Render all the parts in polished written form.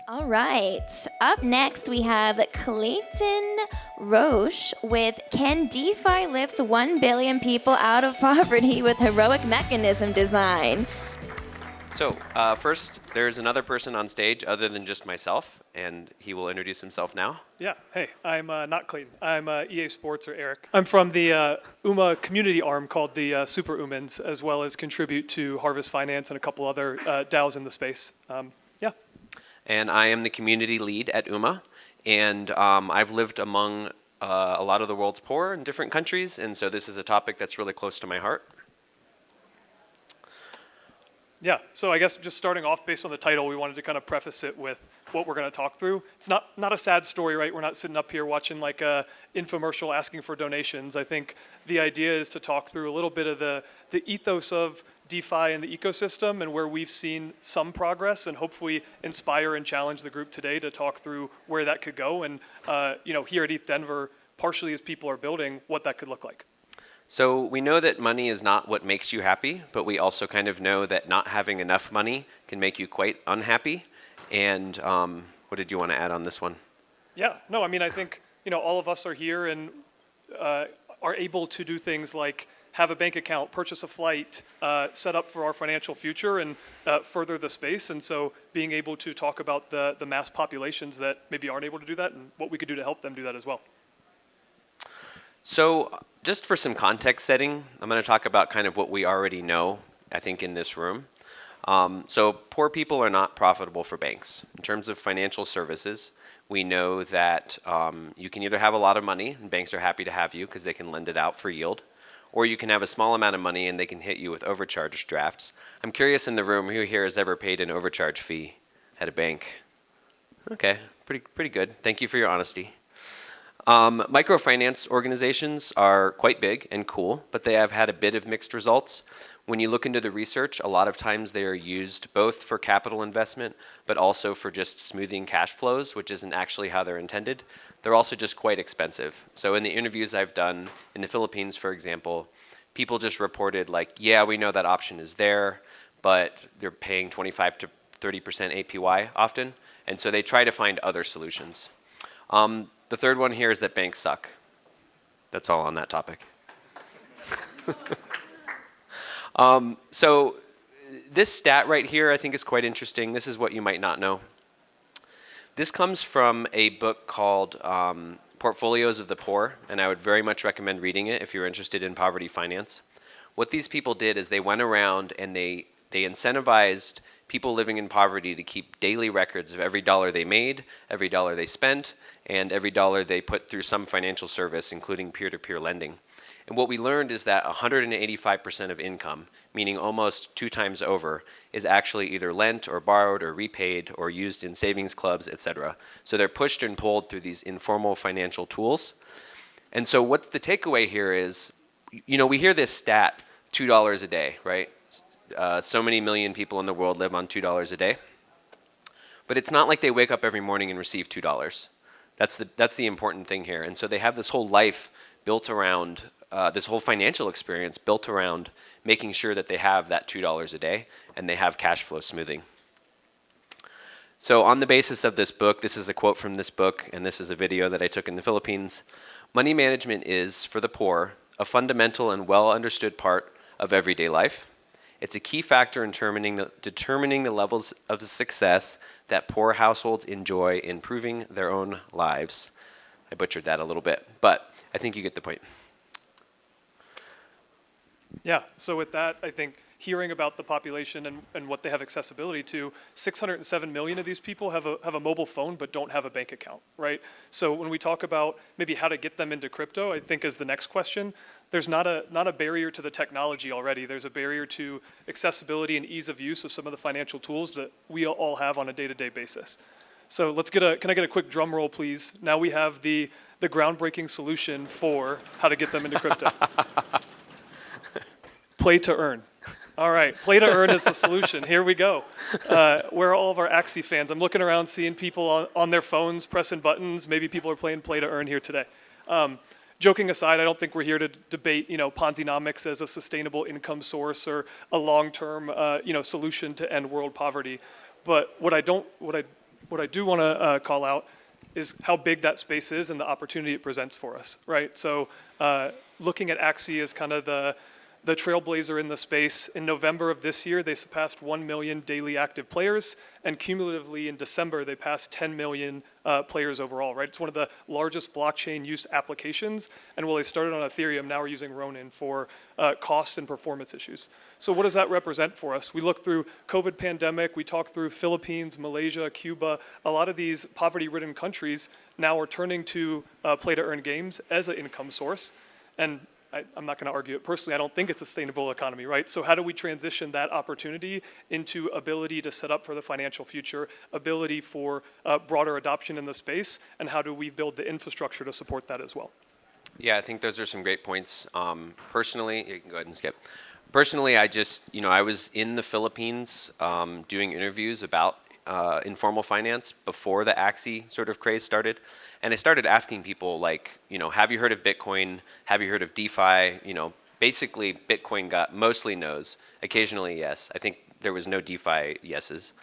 All right. Up next, we have Clayton Roche with Can DeFi Lift 1 billion people out of poverty with heroic mechanism design? So first, there's another person on stage other than just myself, and he will introduce himself now. Yeah, hey, I'm not Clayton. I'm EAsports or Eric. I'm from the UMA community arm called the SuperUMANs, as well as contribute to Harvest Finance and a couple other DAOs in the space. Yeah. And I am the community lead at UMA, and I've lived among a lot of the world's poor in different countries, and so this is a topic that's really close to my heart. Yeah, so I guess just starting off based on the title, we wanted to kind of preface it with what we're going to talk through. It's not a sad story, right? We're not sitting up here watching like a infomercial asking for donations. I think the idea is to talk through a little bit of the ethos of DeFi and the ecosystem and where we've seen some progress, and hopefully inspire and challenge the group today to talk through where that could go, and here at ETH Denver, partially as people are building, what that could look like. So we know that money is not what makes you happy, but we also kind of know that not having enough money can make you quite unhappy. And what did you want to add on this one? Yeah, no, I mean, I think all of us are here and are able to do things like have a bank account, purchase a flight, set up for our financial future, and further the space. And so being able to talk about the mass populations that maybe aren't able to do that and what we could do to help them do that as well. So just for some context setting, I'm going to talk about kind of what we already know, I think, in this room. So poor people are not profitable for banks. In terms of financial services, we know that you can either have a lot of money, and banks are happy to have you because they can lend it out for yield, or you can have a small amount of money and they can hit you with overcharge drafts. I'm curious in the room, who here has ever paid an overcharge fee at a bank? Okay, pretty good. Thank you for your honesty. Microfinance organizations are quite big and cool, but they have had a bit of mixed results. When you look into the research, a lot of times they are used both for capital investment, but also for just smoothing cash flows, which isn't actually how they're intended. They're also just quite expensive. So in the interviews I've done in the Philippines, for example, people just reported like, yeah, we know that option is there, but they're paying 25 to 30% APY often. And so they try to find other solutions. The third one here is that banks suck. That's all on that topic. So this stat right here I think is quite interesting. This is what you might not know. This comes from a book called Portfolios of the Poor, and I would very much recommend reading it if you're interested in poverty finance. What these people did is they went around and they incentivized people living in poverty to keep daily records of every dollar they made, every dollar they spent, and every dollar they put through some financial service, including peer-to-peer lending. And what we learned is that 185% of income, meaning almost 2 times over, is actually either lent or borrowed or repaid or used in savings clubs, etc. So they're pushed and pulled through these informal financial tools. And so what's the takeaway here is, we hear this stat, $2 a day, right? So many million people in the world live on $2 a day. But it's not like they wake up every morning and receive $2. That's the important thing here. And so they have this whole life built around, this whole financial experience built around making sure that they have that $2 a day and they have cash flow smoothing. So on the basis of this book, this is a quote from this book, and this is a video that I took in the Philippines. Money management is, for the poor, a fundamental and well understood part of everyday life. It's a key factor in determining the levels of success that poor households enjoy in improving their own lives. I butchered that a little bit, but I think you get the point. Yeah, so with that, I think hearing about the population and what they have accessibility to, 607 million of these people have a mobile phone but don't have a bank account, right? So when we talk about maybe how to get them into crypto, I think is the next question. There's not a barrier to the technology already. There's a barrier to accessibility and ease of use of some of the financial tools that we all have on a day-to-day basis. So can I get a quick drum roll, please? Now we have the groundbreaking solution for how to get them into crypto. Play to earn. All right, play to earn is the solution. Here we go. Where are all of our Axie fans? I'm looking around, seeing people on their phones pressing buttons. Maybe people are playing play to earn here today. Joking aside, I don't think we're here to debate, Ponzi-nomics as a sustainable income source or a long-term, solution to end world poverty. But what I What I do want to call out is how big that space is and the opportunity it presents for us, right? So looking at Axie as kind of the trailblazer in the space, in November of this year, they surpassed 1 million daily active players, and cumulatively in December, they passed 10 million players overall, right? It's one of the largest blockchain use applications, and while they started on Ethereum, now we're using Ronin for cost and performance issues. So what does that represent for us? We look through COVID pandemic, we talk through Philippines, Malaysia, Cuba, a lot of these poverty-ridden countries now are turning to play-to-earn games as an income source, and I'm not going to argue it personally. I don't think it's a sustainable economy, right? So how do we transition that opportunity into ability to set up for the financial future, ability for broader adoption in the space, and how do we build the infrastructure to support that as well? Yeah, I think those are some great points. Personally, you can go ahead and skip. Personally, I was in the Philippines doing interviews about informal finance before the Axie sort of craze started. And I started asking people like, have you heard of Bitcoin? Have you heard of DeFi? Basically Bitcoin got mostly no's, occasionally yes. I think there was no DeFi yeses.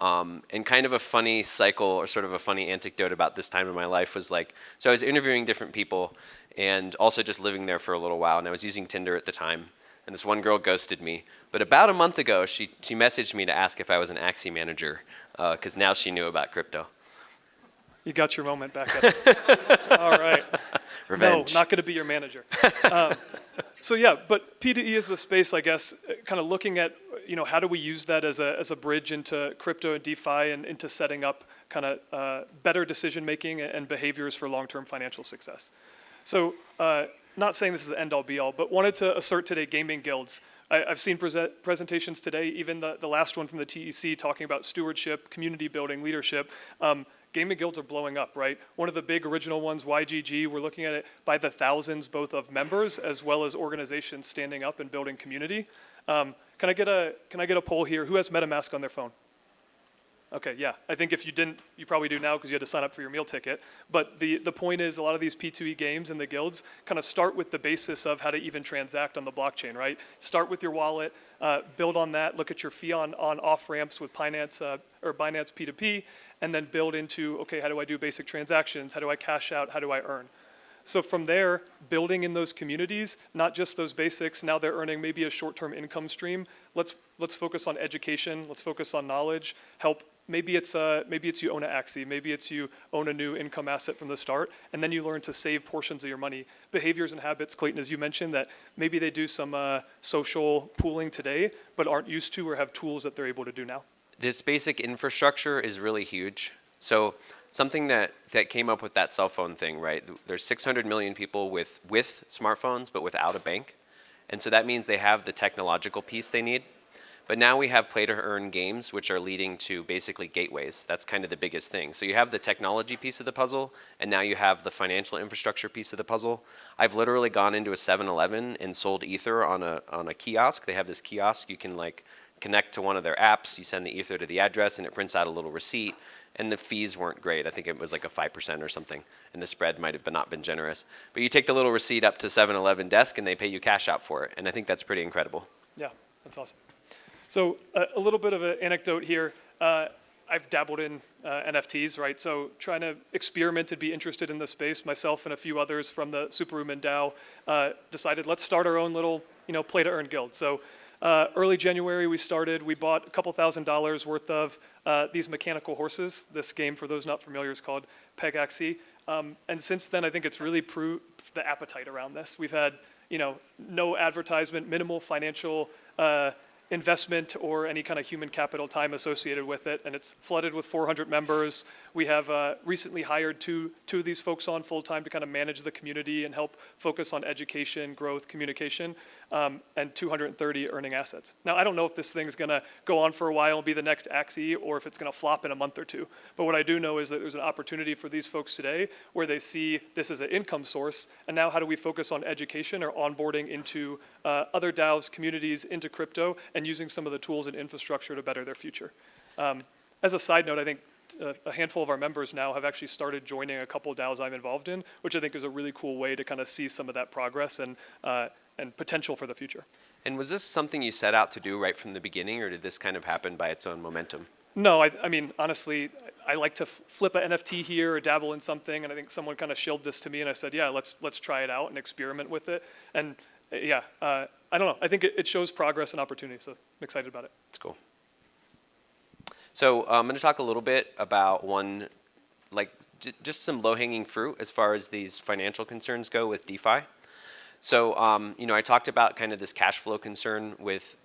And kind of a funny cycle or sort of a funny anecdote about this time in my life was like, so I was interviewing different people and also just living there for a little while, and I was using Tinder at the time. And this one girl ghosted me. But about a month ago, she messaged me to ask if I was an Axie manager, because now she knew about crypto. You got your moment back at All right. Revenge. No, not going to be your manager. So yeah, but P2E is the space, I guess, kind of looking at, how do we use that as a bridge into crypto and DeFi and into setting up kind of better decision making and behaviors for long-term financial success. So not saying this is the end-all be-all, but wanted to assert today gaming guilds. I've seen presentations today, even the last one from the TEC talking about stewardship, community building, leadership. Gaming guilds are blowing up, right? One of the big original ones, YGG, we're looking at it by the thousands, both of members as well as organizations standing up and building community. Can I get a poll here? Who has MetaMask on their phone? Okay, yeah. I think if you didn't, you probably do now because you had to sign up for your meal ticket. But the point is a lot of these P2E games and the guilds kind of start with the basis of how to even transact on the blockchain, right? Start with your wallet, build on that, look at your fee on off ramps with Binance or Binance P2P, and then build into, okay, how do I do basic transactions? How do I cash out? How do I earn? So from there, building in those communities, not just those basics, now they're earning maybe a short-term income stream. Let's focus on education, let's focus on knowledge, help. Maybe it's you own an Axie, maybe it's you own a new income asset from the start, and then you learn to save portions of your money. Behaviors and habits, Clayton, as you mentioned, that maybe they do some social pooling today, but aren't used to or have tools that they're able to do now. This basic infrastructure is really huge. So something that came up with that cell phone thing, right? There's 600 million people with smartphones, but without a bank. And so that means they have the technological piece they need. But now we have play-to-earn games, which are leading to basically gateways. That's kind of the biggest thing. So you have the technology piece of the puzzle, and now you have the financial infrastructure piece of the puzzle. I've literally gone into a 7-Eleven and sold Ether on a kiosk. They have this kiosk. You can like connect to one of their apps. You send the Ether to the address, and it prints out a little receipt. And the fees weren't great. I think it was like a 5% or something, and the spread might have not been generous. But you take the little receipt up to 7-Eleven desk, and they pay you cash out for it. And I think that's pretty incredible. Yeah, that's awesome. So a little bit of an anecdote here. I've dabbled in NFTs, right? So trying to experiment and be interested in the space. Myself and a few others from the SuperUMAn DAO decided let's start our own little, play-to-earn guild. So early January we started. We bought a couple $1,000s worth of these mechanical horses. This game, for those not familiar, is called Peg Axie. And since then, I think it's really proved the appetite around this. We've had, no advertisement, minimal financial investment or any kind of human capital time associated with it, and it's flooded with 400 members. We have recently hired two of these folks on full-time to kind of manage the community and help focus on education, growth, communication, and 230 earning assets. Now, I don't know if this thing's going to go on for a while and be the next Axie or if it's going to flop in a month or two, but what I do know is that there's an opportunity for these folks today where they see this as an income source, and now how do we focus on education or onboarding into other DAOs, communities, into crypto, and using some of the tools and infrastructure to better their future. As a side note, I think a handful of our members now have actually started joining a couple of DAOs I'm involved in, which I think is a really cool way to kind of see some of that progress and potential for the future. And was this something you set out to do right from the beginning, or did this kind of happen by its own momentum? No, I mean, honestly, I like to flip an NFT here or dabble in something, and I think someone kind of shilled this to me, and I said, yeah, let's try it out and experiment with it. And I don't know. I think it shows progress and opportunity, so I'm excited about it. That's cool. So I'm going to talk a little bit about just some low-hanging fruit as far as these financial concerns go with DeFi. So I talked about kind of this cash flow concern with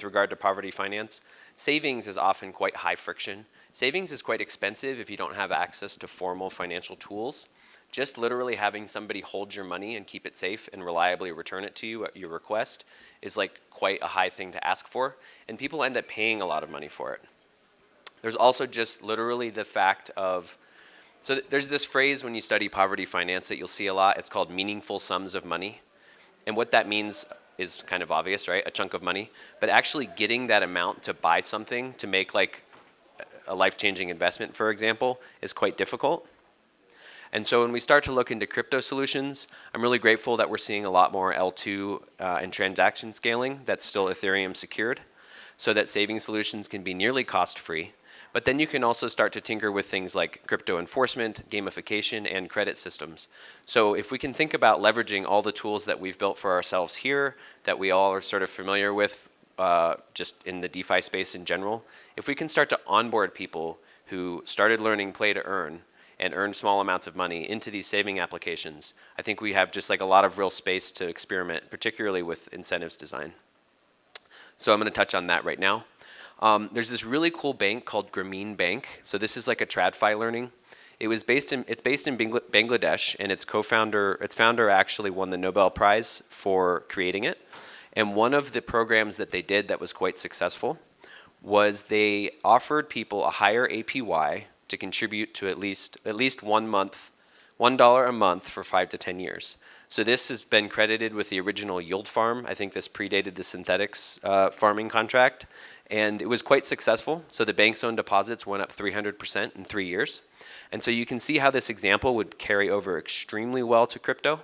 regard to poverty finance. Savings is often quite high friction. Savings is quite expensive if you don't have access to formal financial tools. Just literally having somebody hold your money and keep it safe and reliably return it to you at your request is like quite a high thing to ask for, and people end up paying a lot of money for it. There's also just literally the fact of, so there's this phrase when you study poverty finance that you'll see a lot. It's called meaningful sums of money. And what that means is kind of obvious, right? A chunk of money. But actually getting that amount to buy something, to make like a life-changing investment, for example, is quite difficult. And so when we start to look into crypto solutions, I'm really grateful that we're seeing a lot more L2 and transaction scaling that's still Ethereum secured, so that saving solutions can be nearly cost-free. But then you can also start to tinker with things like crypto enforcement, gamification, and credit systems. So if we can think about leveraging all the tools that we've built for ourselves here, that we all are sort of familiar with just in the DeFi space in general, if we can start to onboard people who started learning play to earn and earn small amounts of money into these saving applications, I think we have just like a lot of real space to experiment, particularly with incentives design. So I'm going to touch on that right now. There's this really cool bank called Grameen Bank. So this is like a TradFi learning. It's based in Bangladesh, and its founder actually won the Nobel Prize for creating it. And one of the programs that they did that was quite successful was they offered people a higher APY to contribute to at least $1 a month for 5 to 10 years. So this has been credited with the original yield farm. I think this predated the synthetics farming contract. And it was quite successful. So the bank's own deposits went up 300% in 3 years. And so you can see how this example would carry over extremely well to crypto.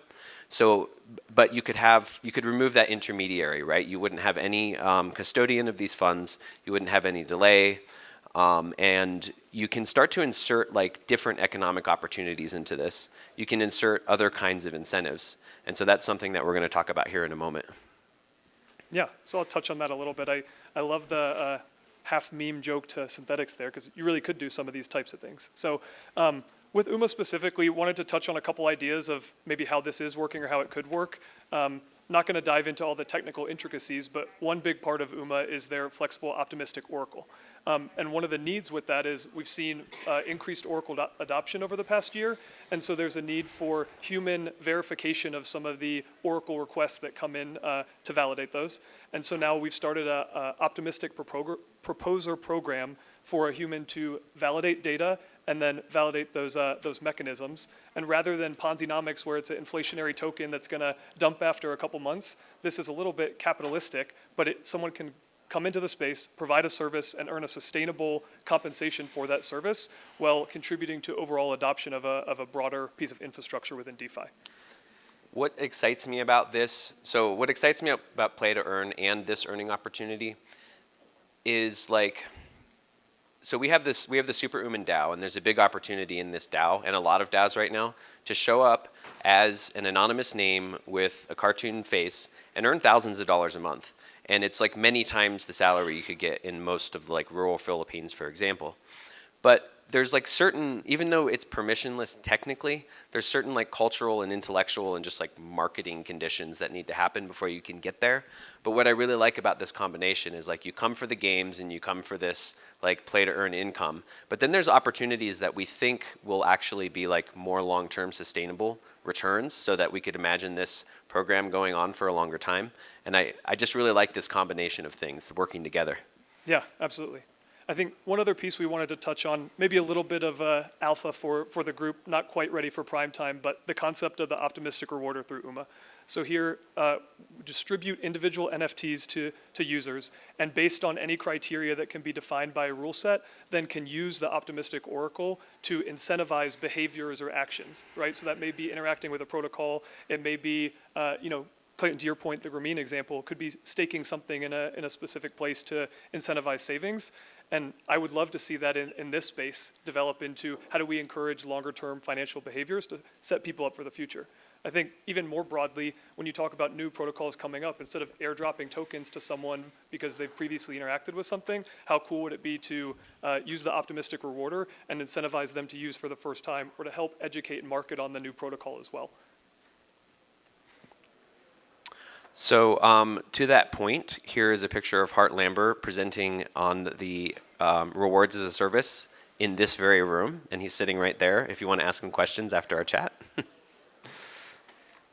So, but you could remove that intermediary, right? You wouldn't have any custodian of these funds. You wouldn't have any delay. And you can start to insert like different economic opportunities into this. You can insert other kinds of incentives. And so that's something that we're going to talk about here in a moment. Yeah, so I'll touch on that a little bit. I love the half meme joke to synthetics there, because you really could do some of these types of things. So with UMA specifically, wanted to touch on a couple ideas of maybe how this is working or how it could work. Not going to dive into all the technical intricacies, but one big part of UMA is their flexible optimistic oracle. And one of the needs with that is we've seen increased Oracle adoption over the past year, and so there's a need for human verification of some of the Oracle requests that come in to validate those. And so now we've started a optimistic proposer program for a human to validate data and then validate those mechanisms. And rather than Ponzi-nomics, where it's an inflationary token that's going to dump after a couple months, this is a little bit capitalistic, but someone can come into the space, provide a service, and earn a sustainable compensation for that service while contributing to overall adoption of a broader piece of infrastructure within DeFi. What excites me about this, so what excites me about play to earn and this earning opportunity is like, so we have the SuperUMAn DAO, and there's a big opportunity in this DAO, and a lot of DAOs right now, to show up as an anonymous name with a cartoon face and earn thousands of dollars a month. And it's like many times the salary you could get in most of like rural Philippines, for example. But there's like certain, even though it's permissionless technically, there's certain like cultural and intellectual and just like marketing conditions that need to happen before you can get there. But what I really like about this combination is like you come for the games and you come for this like play to earn income. But then there's opportunities that we think will actually be like more long-term sustainable returns, so that we could imagine this program going on for a longer time. And I just really like this combination of things working together. Yeah, absolutely. I think one other piece we wanted to touch on, maybe a little bit of alpha for the group, not quite ready for prime time, but the concept of the optimistic rewarder through UMA. So here, distribute individual NFTs to users, and based on any criteria that can be defined by a rule set, then can use the optimistic oracle to incentivize behaviors or actions, right? So that may be interacting with a protocol. It may be, Clayton, to your point, the Grameen example could be staking something in a specific place to incentivize savings. And I would love to see that in this space develop into how do we encourage longer term financial behaviors to set people up for the future. I think even more broadly, when you talk about new protocols coming up, instead of airdropping tokens to someone because they've previously interacted with something, how cool would it be to use the optimistic rewarder and incentivize them to use for the first time, or to help educate and market on the new protocol as well? So to that point, here is a picture of Hart Lambert presenting on the rewards as a service in this very room, and he's sitting right there if you want to ask him questions after our chat.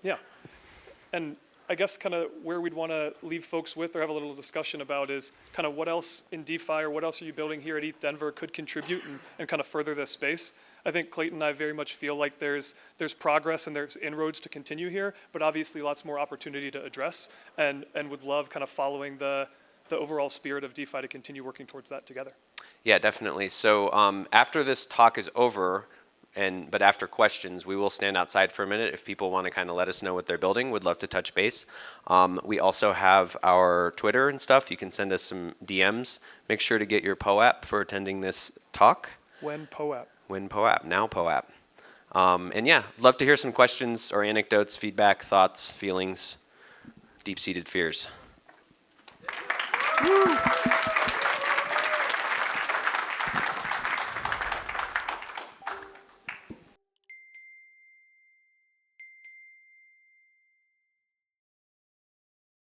Yeah, and I guess kind of where we'd want to leave folks with or have a little discussion about is kind of what else in DeFi or what else are you building here at ETH Denver could contribute and kind of further this space. I think Clayton and I very much feel like there's progress and there's inroads to continue here, but obviously lots more opportunity to address, and would love kind of following the overall spirit of DeFi to continue working towards that together. Yeah, definitely. So after this talk is over, but after questions, we will stand outside for a minute. If people want to kind of let us know what they're building, would love to touch base. We also have our Twitter and stuff. You can send us some DMs. Make sure to get your POAP for attending this talk. When POAP? When POAP, now POAP. And yeah, love to hear some questions or anecdotes, feedback, thoughts, feelings, deep-seated fears. Woo.